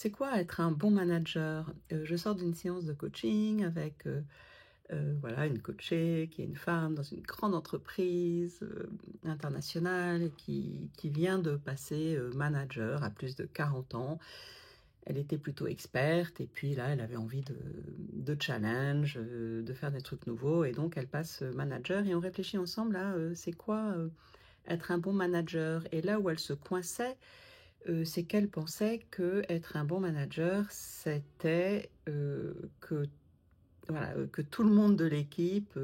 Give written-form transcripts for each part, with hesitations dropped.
C'est quoi être un bon manager? Je sors d'une séance de coaching avec, voilà, une coachée qui est une femme dans une grande entreprise, internationale et qui vient de passer, manager à plus de 40 ans. Elle était plutôt experte et puis là, elle avait envie de challenge, de faire des trucs nouveaux et donc elle passe, manager et on réfléchit ensemble à, c'est quoi, être un bon manager? Et là où elle se coinçait, c'est qu'elle pensait qu'être un bon manager, c'était, que voilà, que tout le monde de l'équipe,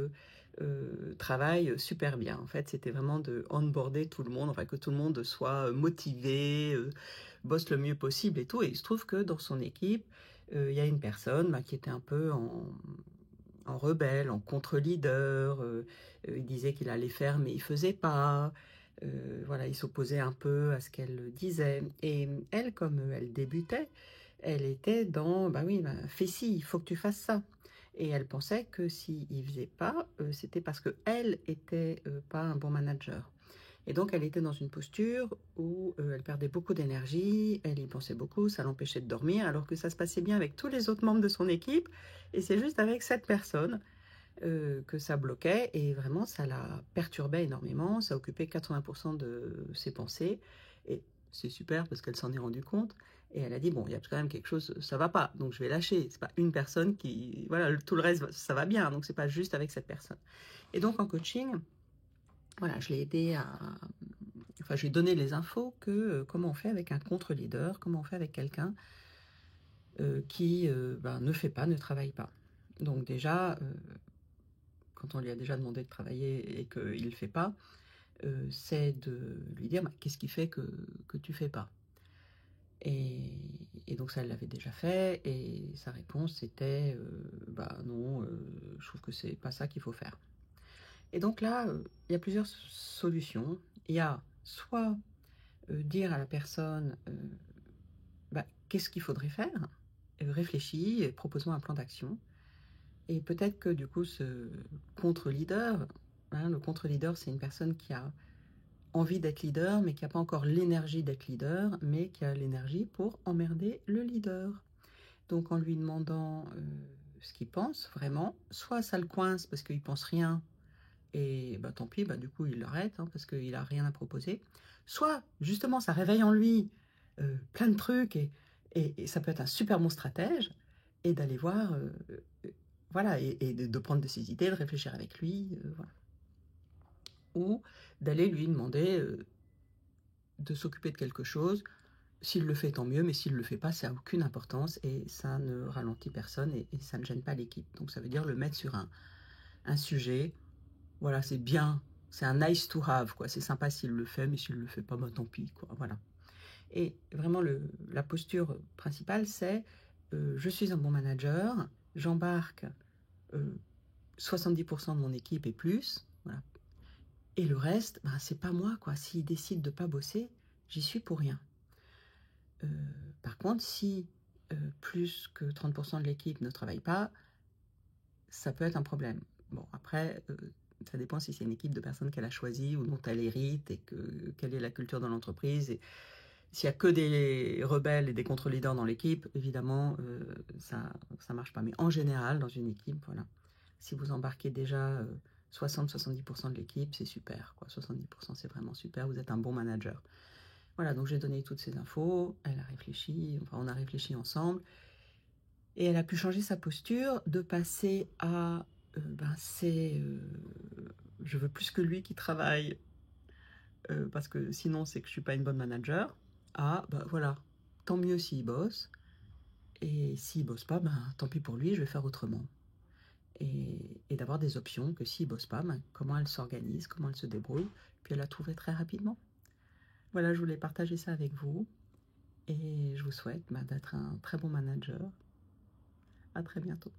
travaille super bien. En fait, c'était vraiment de onboarder tout le monde, enfin que tout le monde soit, motivé, bosse le mieux possible et tout. Et il se trouve que dans son équipe, il y a une personne, bah, qui était un peu en rebelle, en contre-leader, il disait qu'il allait faire mais il faisait pas. Voilà, il s'opposait un peu à ce qu'elle disait. Et elle, comme elle débutait, elle était dans, bah oui, bah, fais ci, il faut que tu fasses ça. Et elle pensait que s'il ne faisait pas, c'était parce qu'elle était pas un bon manager. Et donc, elle était dans une posture où elle perdait beaucoup d'énergie, elle y pensait beaucoup, ça l'empêchait de dormir, alors que ça se passait bien avec tous les autres membres de son équipe. Et c'est juste avec cette personne que ça bloquait et vraiment ça la perturbait énormément, ça occupait 80% de ses pensées et c'est super parce qu'elle s'en est rendue compte et elle a dit bon, il y a quand même quelque chose, ça va pas, donc je vais lâcher. C'est pas une personne qui, voilà, tout le reste ça va bien, donc c'est pas juste avec cette personne. Et donc en coaching, voilà, je l'ai aidé enfin je lui ai donné les infos que comment on fait avec un contre-leader, comment on fait avec quelqu'un qui ben, ne fait pas, ne travaille pas. Donc déjà, quand on lui a déjà demandé de travailler et qu'il ne le fait pas, c'est de lui dire bah, qu'est-ce qui fait que tu ne fais pas. Et donc ça, elle l'avait déjà fait, et sa réponse c'était bah non, je trouve que c'est pas ça qu'il faut faire. Et donc là, il y a plusieurs solutions. Il y a soit dire à la personne bah, qu'est-ce qu'il faudrait faire, réfléchis, et propose-moi un plan d'action. Et peut-être que du coup, ce contre-leader, hein, le contre-leader, c'est une personne qui a envie d'être leader, mais qui n'a pas encore l'énergie d'être leader, mais qui a l'énergie pour emmerder le leader. Donc en lui demandant ce qu'il pense vraiment, soit ça le coince parce qu'il pense rien, et bah, tant pis, bah, du coup il l'arrête, hein, parce qu'il n'a rien à proposer. Soit justement ça réveille en lui plein de trucs, et ça peut être un super bon stratège, et d'aller voir voilà, et de prendre de ses idées, de réfléchir avec lui, voilà. Ou d'aller lui demander de s'occuper de quelque chose. S'il le fait, tant mieux, mais s'il ne le fait pas, ça n'a aucune importance et ça ne ralentit personne et ça ne gêne pas l'équipe. Donc ça veut dire le mettre sur un sujet. Voilà, c'est bien, c'est un nice to have, quoi. C'est sympa s'il le fait, mais s'il ne le fait pas, bah, tant pis, quoi. Voilà. Et vraiment, la posture principale, c'est je suis un bon manager, j'embarque 70% de mon équipe et plus, voilà. Et le reste, ben, c'est pas moi, quoi. S'il décide de pas bosser, j'y suis pour rien. Par contre, si plus que 30% de l'équipe ne travaille pas, ça peut être un problème. Bon, après, ça dépend si c'est une équipe de personnes qu'elle a choisie ou dont elle hérite et quelle est la culture dans l'entreprise. Et s'il y a que des rebelles et des contre-leaders dans l'équipe, évidemment, ça marche pas. Mais en général, dans une équipe, voilà, si vous embarquez déjà 60-70% de l'équipe, c'est super, quoi. 70%, c'est vraiment super. Vous êtes un bon manager. Voilà, donc j'ai donné toutes ces infos. Elle a réfléchi, enfin, on a réfléchi ensemble. Et elle a pu changer sa posture, de passer à ben c'est je veux plus que lui qui travaille parce que sinon c'est que je suis pas une bonne manager, à ben voilà, tant mieux s'il bosse, et s'il bosse pas, ben tant pis pour lui, je vais faire autrement. Et d'avoir des options, que s'il bosse pas, ben, comment elle s'organise, comment elle se débrouille, puis elle a trouvé très rapidement. Voilà, je voulais partager ça avec vous et je vous souhaite ben, d'être un très bon manager. À très bientôt.